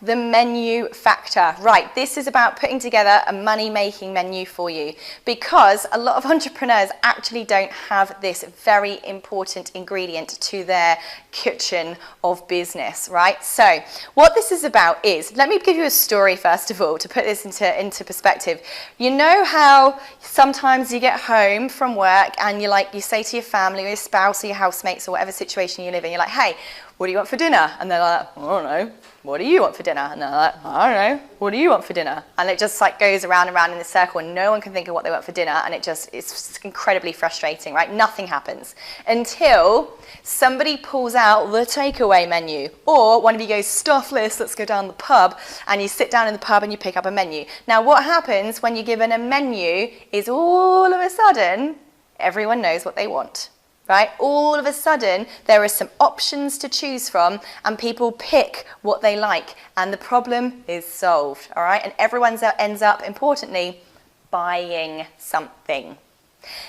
The menu factor. Right, this is about putting together a money-making menu for you, because a lot of entrepreneurs actually don't have this very important ingredient to their kitchen of business, right? So what this is about is, let me give you a story first of all to put this into perspective. You know how sometimes you get home from work and you say to your family or your spouse or your housemates or whatever situation you live in, you're like, hey, what do you want for dinner? And they're like, I don't know. What do you want for dinner? And they're like, I don't know. What do you want for dinner? And it just like goes around and around in a circle and no one can think of what they want for dinner, and it's incredibly frustrating, right? Nothing happens until somebody pulls out the takeaway menu, or one of you goes, stuffless, let's go down the pub, and you sit down in the pub and you pick up a menu. Now what happens when you're given a menu is all of a sudden everyone knows what they want. Right? All of a sudden, there are some options to choose from, and people pick what they like, and the problem is solved. All right? And everyone ends up, importantly, buying something.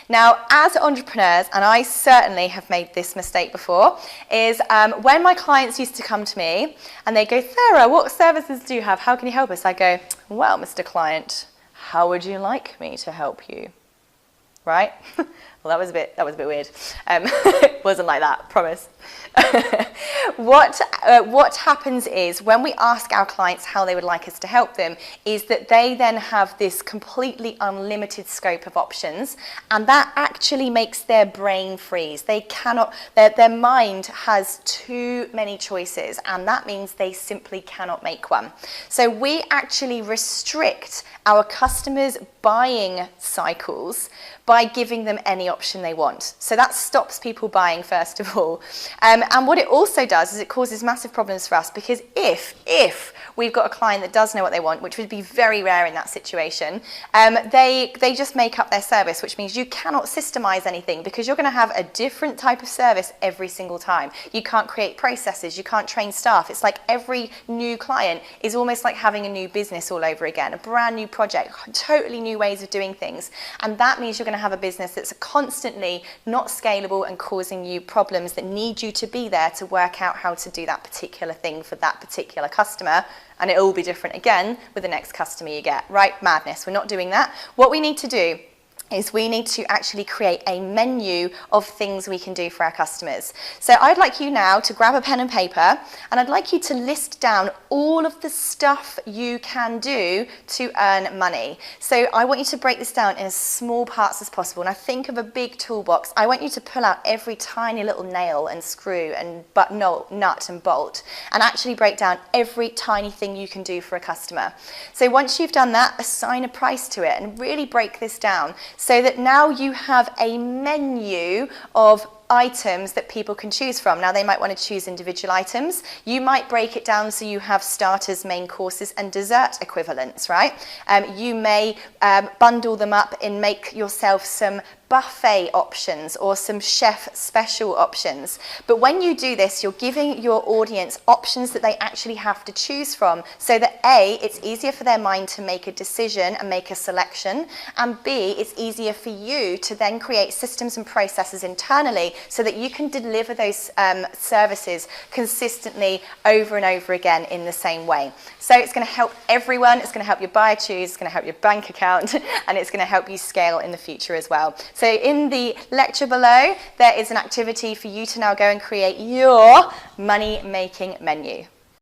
Now, as entrepreneurs, and I certainly have made this mistake before, is when my clients used to come to me and they go, Sarah, what services do you have? How can you help us? I go, well, Mr. Client, how would you like me to help you? Right? Well, that was a bit weird. It wasn't like that, promise. What happens is when we ask our clients how they would like us to help them, is that they then have this completely unlimited scope of options, and that actually makes their brain freeze. They cannot, their mind has too many choices, and that means they simply cannot make one. So we actually restrict our customers' buying cycles by giving them any option they want. So that stops people buying, first of all. And what it also does is it causes massive problems for us, because if we've got a client that does know what they want, which would be very rare in that situation, they just make up their service, which means you cannot systemize anything, because you're going to have a different type of service every single time. You can't create processes, you can't train staff. It's like every new client is almost like having a new business all over again, a brand new project, totally new ways of doing things. And that means you're going to have a business that's constantly not scalable and causing you problems that need you to be there to work out how to do that particular thing for that particular customer. And it'll all be different again with the next customer you get, right? Madness. We're not doing that. What we need to do is we need to actually create a menu of things we can do for our customers. So I'd like you now to grab a pen and paper, and I'd like you to list down all of the stuff you can do to earn money. So I want you to break this down in as small parts as possible. Now think of a big toolbox. I want you to pull out every tiny little nail and screw and nut and bolt, and actually break down every tiny thing you can do for a customer. So once you've done that, assign a price to it and really break this down, so that now you have a menu of items that people can choose from. Now they might want to choose individual items. You might break it down so you have starters, main courses and dessert equivalents, right? You may bundle them up and make yourself some buffet options or some chef special options. But when you do this, you're giving your audience options that they actually have to choose from, so that A, it's easier for their mind to make a decision and make a selection, and B, it's easier for you to then create systems and processes internally so that you can deliver those services consistently over and over again in the same way. So it's going to help everyone. It's going to help your buyer choose, it's going to help your bank account, and it's going to help you scale in the future as well. So in the lecture below, there is an activity for you to now go and create your money-making menu.